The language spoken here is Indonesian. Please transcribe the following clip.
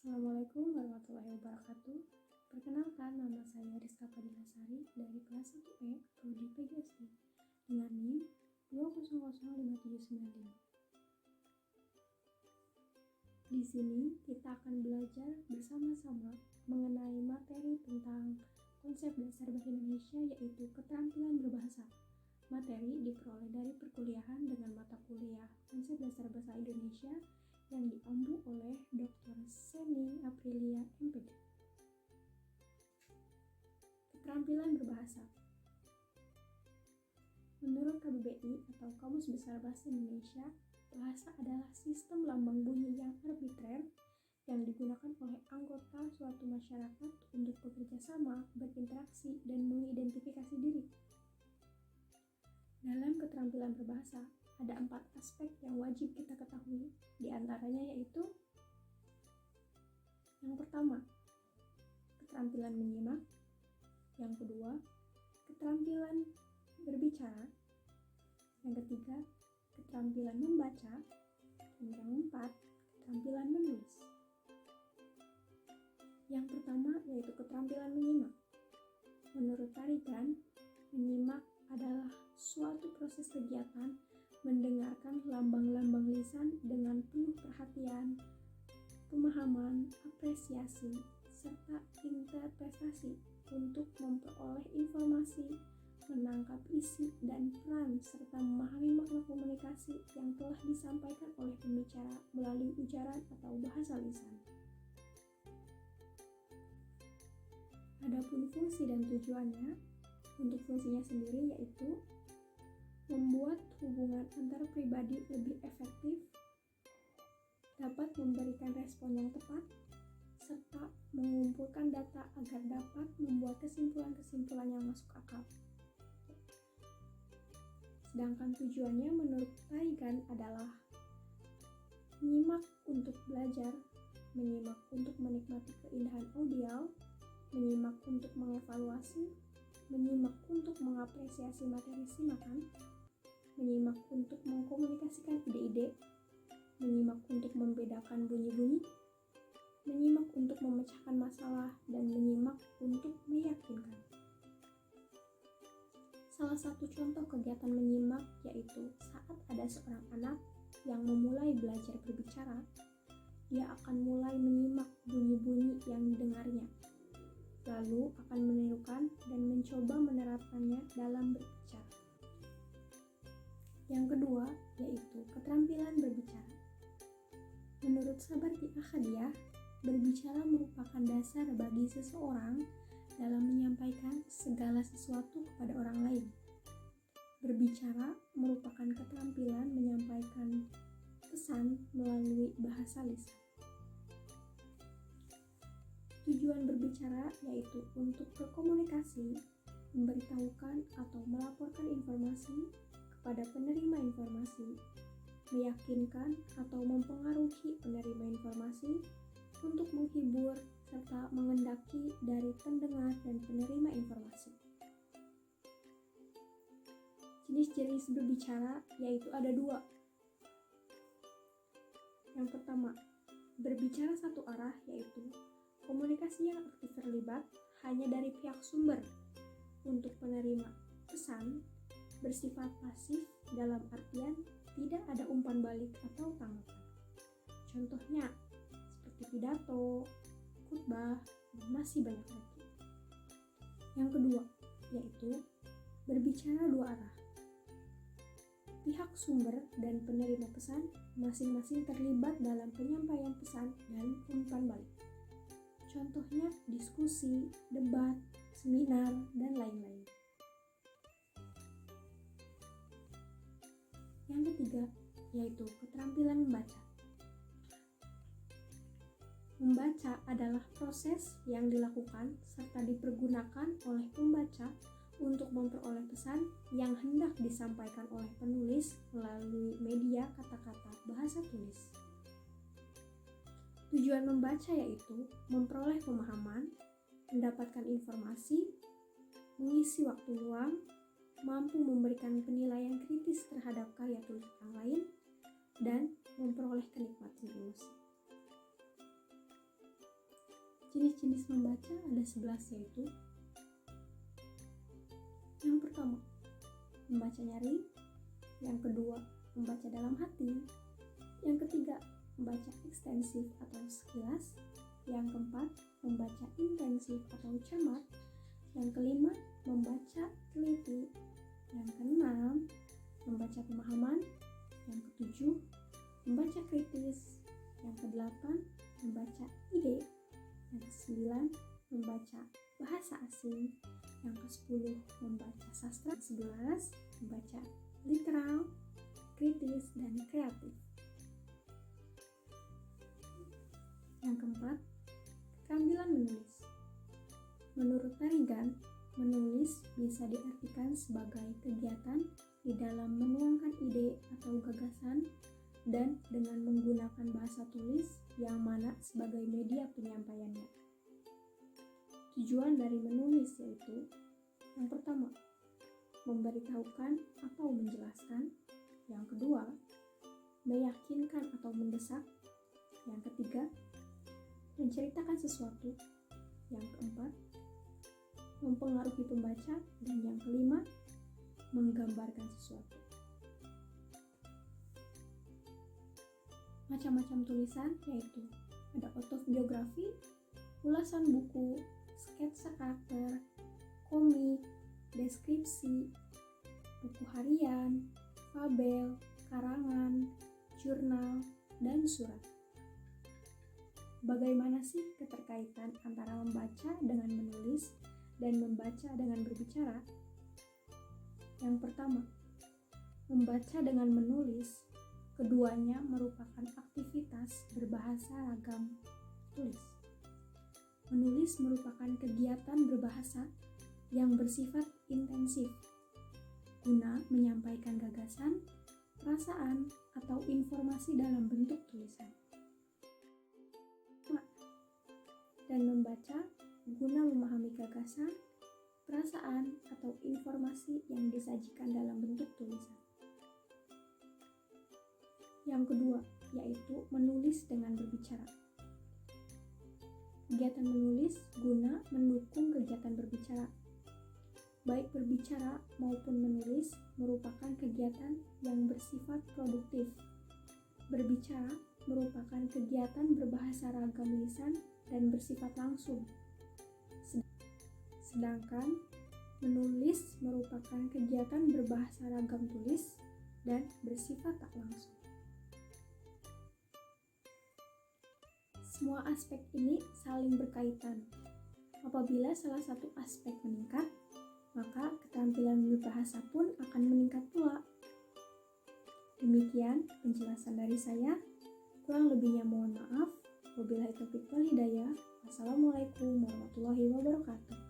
Assalamualaikum warahmatullahi wabarakatuh. Perkenalkan, nama saya Rizka Padilasari dari kelas 1E Prodi PGSD dengan NIM 2005795. Di sini kita akan belajar bersama-sama mengenai materi tentang konsep dasar bahasa Indonesia, yaitu keterampilan berbahasa. Materi diperoleh dari perkuliahan dengan mata kuliah konsep dasar bahasa Indonesia yang diambil oleh Dr. Seni Aprilia MPD. Keterampilan berbahasa. Menurut KBBI atau Kamus Besar Bahasa Indonesia, bahasa adalah sistem lambang bunyi yang arbitrer yang digunakan oleh anggota suatu masyarakat untuk bekerja sama, berinteraksi, dan mengidentifikasi diri. Dalam keterampilan berbahasa, ada 4 aspek yang wajib kita ketahui, di antaranya yaitu: yang pertama, keterampilan menyimak; yang kedua, keterampilan berbicara; yang ketiga, keterampilan membaca; dan yang keempat, keterampilan menulis. Yang pertama yaitu keterampilan menyimak. Menurut Tarigan, menyimak adalah suatu proses kegiatan mendengarkan lambang-lambang lisan dengan penuh perhatian, pemahaman, apresiasi, serta interpretasi untuk memperoleh informasi, menangkap isi dan peran, serta memahami makna komunikasi yang telah disampaikan oleh pembicara melalui ujaran atau bahasa lisan. Adapun fungsi dan tujuannya, untuk fungsinya sendiri yaitu membuat hubungan antar pribadi lebih efektif, dapat memberikan respon yang tepat, serta mengumpulkan data agar dapat membuat kesimpulan-kesimpulan yang masuk akal. Sedangkan tujuannya menurut Tarigan adalah menyimak untuk belajar, menyimak untuk menikmati keindahan audio, menyimak untuk mengevaluasi, menyimak untuk mengapresiasi materi simakan, menyimak untuk mengkomunikasikan ide-ide, menyimak untuk membedakan bunyi-bunyi, menyimak untuk memecahkan masalah, dan menyimak untuk meyakinkan. Salah satu contoh kegiatan menyimak yaitu saat ada seorang anak yang memulai belajar berbicara, dia akan mulai menyimak bunyi-bunyi yang didengarnya, lalu akan menirukan dan mencoba menerapkannya dalam berbicara. Yang kedua yaitu keterampilan berbicara. Menurut Sabarti Akhadiah, berbicara merupakan dasar bagi seseorang dalam menyampaikan segala sesuatu kepada orang lain. Berbicara merupakan keterampilan menyampaikan pesan melalui bahasa lisan. Tujuan berbicara yaitu untuk berkomunikasi, memberitahukan atau melaporkan informasi kepada penerima informasi, meyakinkan atau mempengaruhi penerima informasi, untuk menghibur serta mengendaki dari pendengar dan penerima informasi. Jenis-jenis berbicara yaitu ada 2. Yang pertama, berbicara satu arah, yaitu komunikasi yang aktif terlibat hanya dari pihak sumber. Untuk penerima pesan bersifat pasif dalam artian tidak ada umpan balik atau tanggapan. Contohnya seperti pidato, khutbah, dan masih banyak lagi. Yang kedua yaitu berbicara dua arah. Pihak sumber dan penerima pesan masing-masing terlibat dalam penyampaian pesan dan umpan balik. Contohnya diskusi, debat, seminar, dan lain-lain. Yang ketiga yaitu keterampilan membaca. Membaca adalah proses yang dilakukan serta dipergunakan oleh pembaca untuk memperoleh pesan yang hendak disampaikan oleh penulis melalui media kata-kata bahasa tulis. Tujuan membaca yaitu memperoleh pemahaman, mendapatkan informasi, mengisi waktu luang, mampu memberikan penilaian kritis terhadap karya tulis orang lain, dan memperoleh kenikmatan emosi. Jenis-jenis membaca ada 11, yaitu yang pertama, membaca nyaring. Yang kedua, membaca dalam hati. Yang ketiga, membaca ekstensif atau sekilas. Yang keempat, membaca intensif atau cermat. Yang kelima, membaca teliti. Yang keenam, membaca pemahaman. Yang ketujuh, membaca kritis. Yang kedelapan, membaca ide. Yang kesembilan, membaca bahasa asing. Yang ke-10, membaca sastra. 11, membaca literal, kritis, dan kreatif. Yang keempat, keterampilan menulis. Menurut Tarigan, menulis bisa diartikan sebagai kegiatan di dalam menuangkan ide atau gagasan dan dengan menggunakan bahasa tulis yang mana sebagai media penyampaiannya. Tujuan dari menulis yaitu yang pertama, memberitahukan atau menjelaskan. Yang kedua, meyakinkan atau mendesak. Yang ketiga, menceritakan sesuatu. Yang keempat, mempengaruhi pembaca. Dan yang kelima, menggambarkan sesuatu. Macam-macam tulisan yaitu ada autobiografi, ulasan buku, sketsa karakter, komik, deskripsi, buku harian, fabel, karangan, jurnal, dan surat. Bagaimana sih keterkaitan antara membaca dengan menulis dan membaca dengan berbicara? Yang pertama, membaca dengan menulis, keduanya merupakan aktivitas berbahasa ragam tulis. Menulis merupakan kegiatan berbahasa yang bersifat intensif, guna menyampaikan gagasan, perasaan, atau informasi dalam bentuk tulisan. Dan membaca guna memahami gagasan, perasaan, atau informasi yang disajikan dalam bentuk tulisan. Yang kedua, yaitu menulis dengan berbicara. Kegiatan menulis guna mendukung kegiatan berbicara. Baik berbicara maupun menulis merupakan kegiatan yang bersifat produktif. Berbicara merupakan kegiatan berbahasa ragam lisan dan bersifat langsung. Sedangkan menulis merupakan kegiatan berbahasa ragam tulis dan bersifat tak langsung. Semua aspek ini saling berkaitan. Apabila salah satu aspek meningkat, maka keterampilan berbahasa pun akan meningkat pula. Demikian penjelasan dari saya. Kurang lebihnya mohon maaf. Wabillahi taufiq wal hidayah. Wassalamualaikum warahmatullahi wabarakatuh.